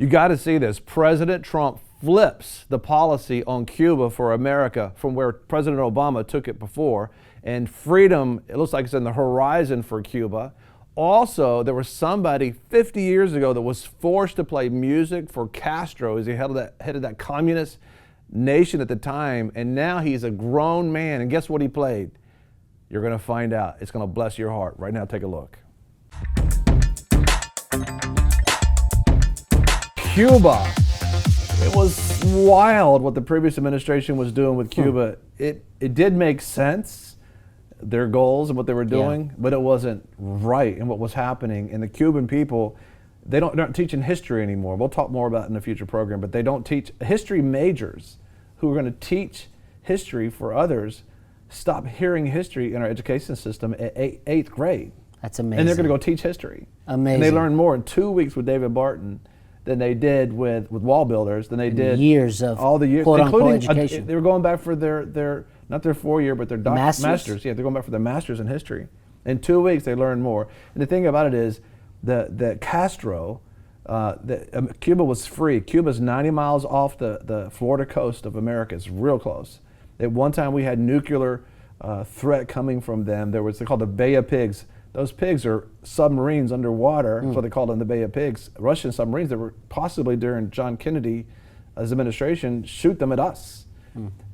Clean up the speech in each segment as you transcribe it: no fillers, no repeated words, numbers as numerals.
You got to see this. President Trump flips the policy on Cuba for America from where President Obama took it before. And freedom, it looks like it's in the horizon for Cuba. Also, there was somebody 50 years ago that was forced to play music for Castro as he headed that communist nation at the time. And now he's a grown man. And guess what he played? You're going to find out. It's going to bless your heart. Right now, take a look. Cuba. It was wild what the previous administration was doing with Cuba. It did make sense, their goals and what they were doing, but it wasn't right in what was happening. And the Cuban people, they're not teaching history anymore. We'll talk more about it in a future program, but they don't teach history majors who are going to teach history for others. Stop hearing history in our education system at eighth grade. That's amazing. And they're going to go teach history. Amazing. And they learned more in 2 weeks with David Barton than they did with wall builders, than they did years of all the years, quote-unquote education. They were going back for their not their 4-year, but their masters. Yeah, they're going back for their masters in history. In 2 weeks, they learned more. And the thing about it is, the Castro, Cuba was free. Cuba's 90 miles off the Florida coast of America. It's real close. At one time, we had nuclear threat coming from them. They're called the Bay of Pigs. Those pigs are submarines underwater. That's what they called them, the Bay of Pigs. Russian submarines that were possibly during John Kennedy's administration shoot them at us.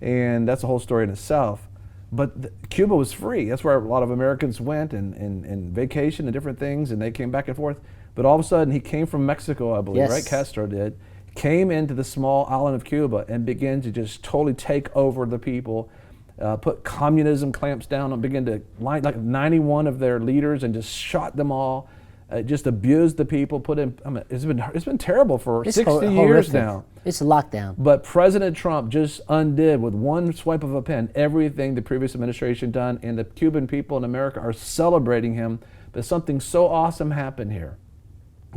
And that's a whole story in itself. But Cuba was free. That's where a lot of Americans went and vacation and different things, and they came back and forth. But all of a sudden, he came from Mexico, I believe, right? Castro did. Came into the small island of Cuba and began to just totally take over the people. Put communism clamps down and began to line like 91 of their leaders and just shot them all. Just abused the people. It's been terrible for 60 years now. It's a lockdown. But President Trump just undid with one swipe of a pen everything the previous administration done, and the Cuban people in America are celebrating him. But something so awesome happened here.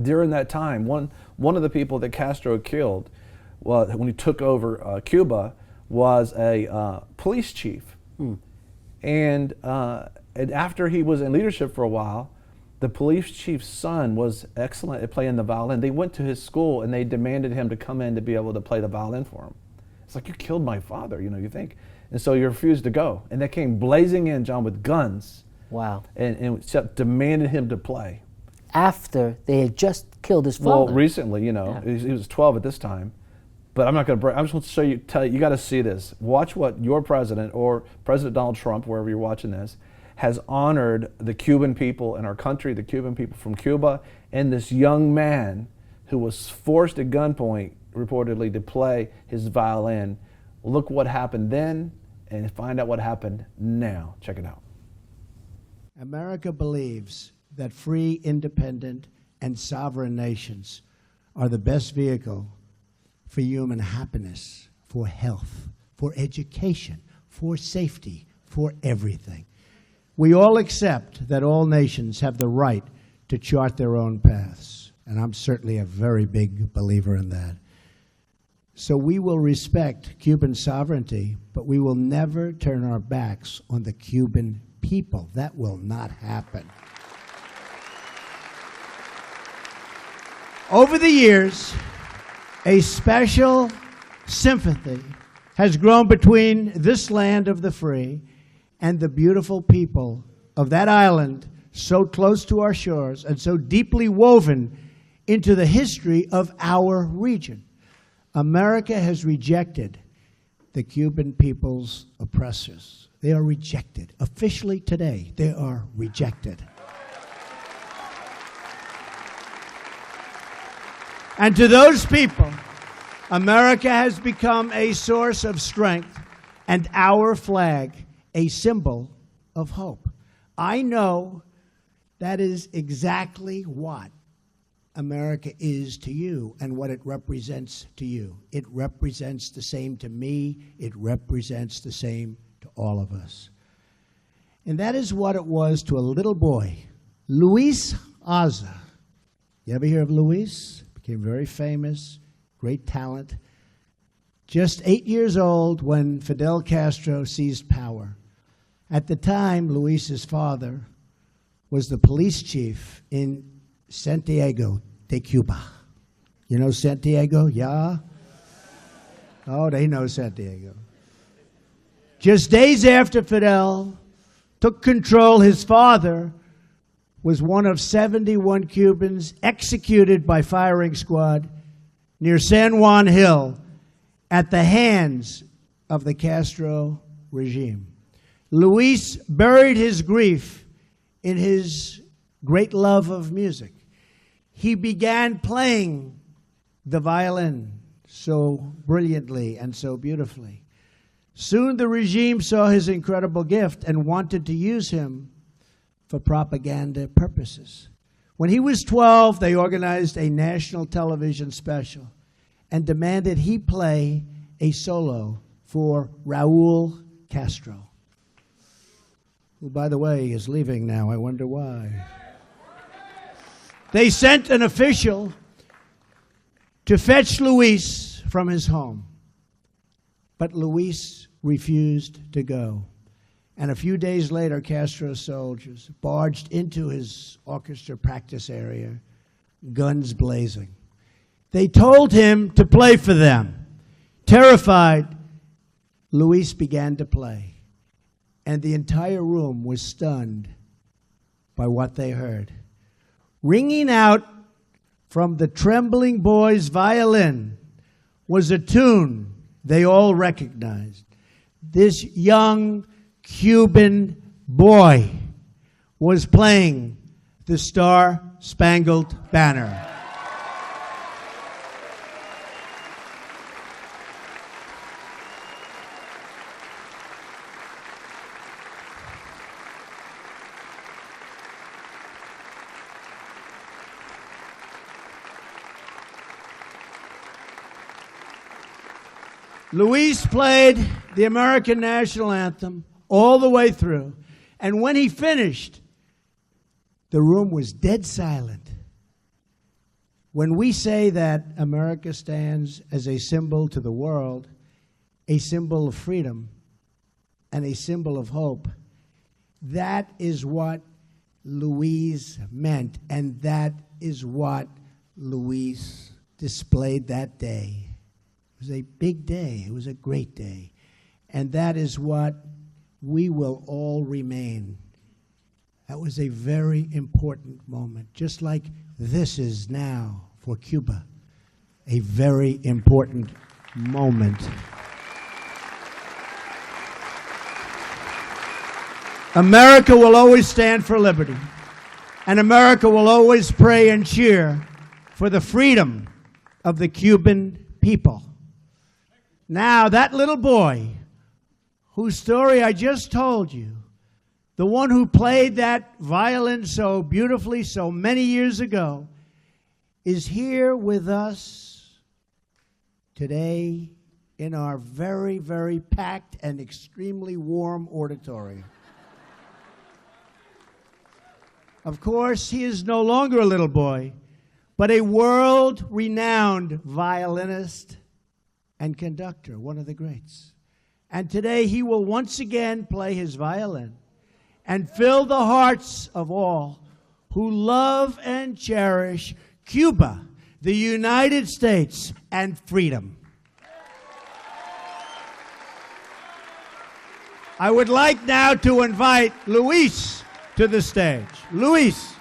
During that time, one of the people that Castro killed, when he took over Cuba, was a police chief. And after he was in leadership for a while, the police chief's son was excellent at playing the violin. They went to his school and they demanded him to come in to be able to play the violin for him. It's like, you killed my father, you think. And so he refused to go. And they came blazing in, John, with guns. Wow. And demanded him to play. After they had just killed his father. Well, recently, he was 12 at this time. But I'm not going to break. I'm just going to tell you, you got to see this. Watch what your president or President Donald Trump, wherever you're watching this, has honored the Cuban people in our country, the Cuban people from Cuba, and this young man who was forced at gunpoint, reportedly, to play his violin. Look what happened then and find out what happened now. Check it out. America believes that free, independent, and sovereign nations are the best vehicle for human happiness, for health, for education, for safety, for everything. We all accept that all nations have the right to chart their own paths, and I'm certainly a very big believer in that. So we will respect Cuban sovereignty, but we will never turn our backs on the Cuban people. That will not happen. Over the years, a special sympathy has grown between this land of the free and the beautiful people of that island so close to our shores and so deeply woven into the history of our region. America has rejected the Cuban people's oppressors. They are rejected. Officially today, they are rejected. And to those people, America has become a source of strength and our flag a symbol of hope. I know that is exactly what America is to you and what it represents to you. It represents the same to me. It represents the same to all of us. And that is what it was to a little boy, Luis Aza. You ever hear of Luis? Became very famous, great talent. Just 8 years old when Fidel Castro seized power. At the time, Luis's father was the police chief in Santiago de Cuba. You know Santiago? Yeah? Oh, they know Santiago. Just days after Fidel took control, his father was one of 71 Cubans executed by firing squad near San Juan Hill at the hands of the Castro regime. Luis buried his grief in his great love of music. He began playing the violin so brilliantly and so beautifully. Soon the regime saw his incredible gift and wanted to use him for propaganda purposes. When he was 12, they organized a national television special and demanded he play a solo for Raul Castro, who, by the way, is leaving now. I wonder why. They sent an official to fetch Luis from his home, but Luis refused to go. And a few days later, Castro's soldiers barged into his orchestra practice area, guns blazing. They told him to play for them. Terrified, Luis began to play, and the entire room was stunned by what they heard. Ringing out from the trembling boy's violin was a tune they all recognized. This young Cuban boy was playing the Star-Spangled Banner. Luis played the American national anthem all the way through. And when he finished, the room was dead silent. When we say that America stands as a symbol to the world, a symbol of freedom, and a symbol of hope, that is what Luis meant, and that is what Luis displayed that day. It was a big day. It was a great day. And that is what we will all remain. That was a very important moment, just like this is now for Cuba, a very important moment. America will always stand for liberty, and America will always pray and cheer for the freedom of the Cuban people. Now, that little boy whose story I just told you, the one who played that violin so beautifully so many years ago, is here with us today in our very, very packed and extremely warm auditorium. Of course, he is no longer a little boy, but a world-renowned violinist and conductor, one of the greats. And today he will once again play his violin and fill the hearts of all who love and cherish Cuba, the United States, and freedom. I would like now to invite Luis to the stage. Luis.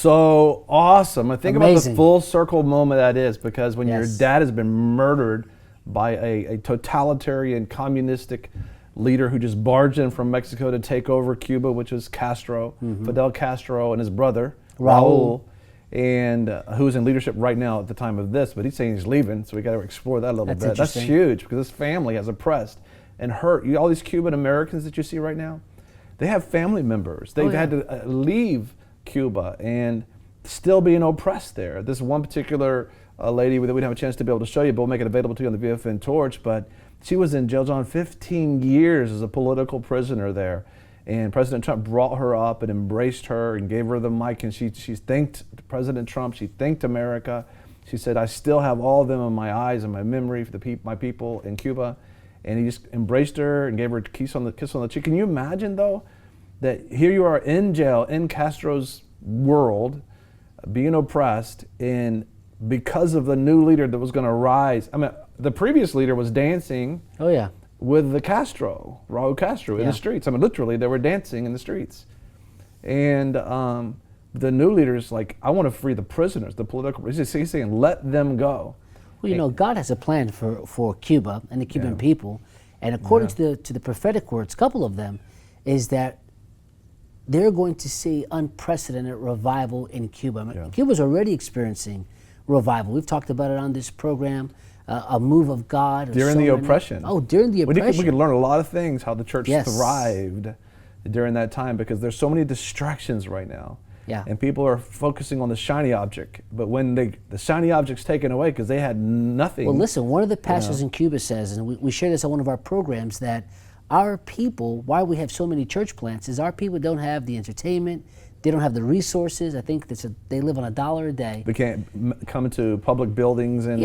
so awesome. I think about the Amazing. full circle moment that is, because when your Yes. dad has been murdered by a totalitarian communistic leader who just barged in from Mexico to take over Cuba, which is Castro, Fidel Castro, and his brother, Raul, and who's in leadership right now at the time of this, but he's saying he's leaving, so we got to explore that a little That's bit. That's interesting. huge, because this family has oppressed and hurt. All these Cuban Americans that you see right now, they have family members. They've had to leave Cuba and still being oppressed there. This one particular lady that we don't have a chance to be able to show you, but we'll make it available to you on the VFN Torch, but she was in jail, John, 15 years as a political prisoner there. And President Trump brought her up and embraced her and gave her the mic, and she thanked President Trump, she thanked America. She said, I still have all of them in my eyes and my memory for my people in Cuba. And he just embraced her and gave her a kiss on the cheek. Can you imagine, though, that here you are in jail in Castro's world, being oppressed, and because of the new leader that was going to rise. I mean, the previous leader was dancing with the Castro, Raul Castro, in the streets. I mean, literally, they were dancing in the streets. And the new leader is like, I want to free the prisoners, the political prisoners. He's saying, let them go. Well, you know, God has a plan for Cuba and the Cuban people. And according to the prophetic words, a couple of them, is that they're going to see unprecedented revival in Cuba. I mean, Cuba's already experiencing revival. We've talked about it on this program, a move of God. During the oppression. Oh, during the oppression. We could learn a lot of things, how the church thrived during that time, because there's so many distractions right now. Yeah. And people are focusing on the shiny object. But when the shiny object's taken away because they had nothing. Well, listen, one of the pastors in Cuba says, and we share this on one of our programs, that our people, why we have so many church plants, is our people don't have the entertainment, they don't have the resources. I think they live on $1 a day. They can't come into public buildings and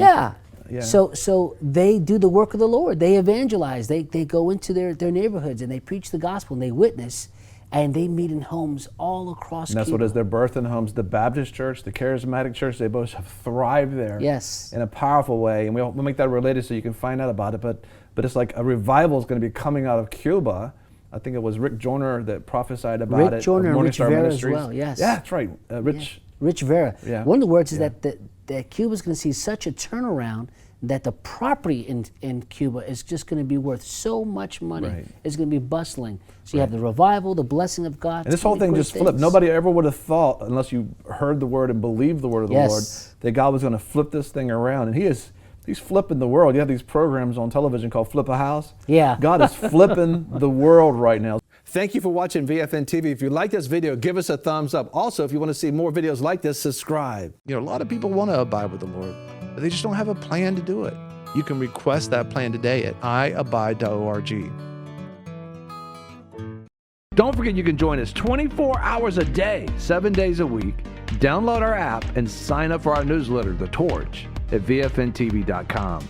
So they do the work of the Lord. They evangelize. They go into their neighborhoods and they preach the gospel and they witness, and they meet in homes all across And that's Cuba. what is their birth in homes. The Baptist church, the charismatic church, they both have thrived there. Yes. In a powerful way. And we'll make that related so you can find out about it. But it's like a revival is going to be coming out of Cuba. I think it was Rick Joyner that prophesied about it. Rick Joyner and Rich Star Vera Ministries. as well, yes. Yeah, that's right. Rich Vera. Yeah. One of the words is that Cuba's going to see such a turnaround that the property in Cuba is just going to be worth so much money. Right. It's going to be bustling. So you have the revival, the blessing of God. And this whole thing just flipped. Nobody ever would have thought, unless you heard the word and believed the word of the Lord, that God was going to flip this thing around. And He's flipping the world. You have these programs on television called Flip a House. Yeah. God is flipping the world right now. Thank you for watching VFNtv. If you like this video, give us a thumbs up. Also, if you want to see more videos like this, subscribe. You know, a lot of people want to abide with the Lord, but they just don't have a plan to do it. You can request that plan today at iabide.org. Don't forget you can join us 24 hours a day, 7 days a week. Download our app and sign up for our newsletter, The Torch, at VFNtv.com.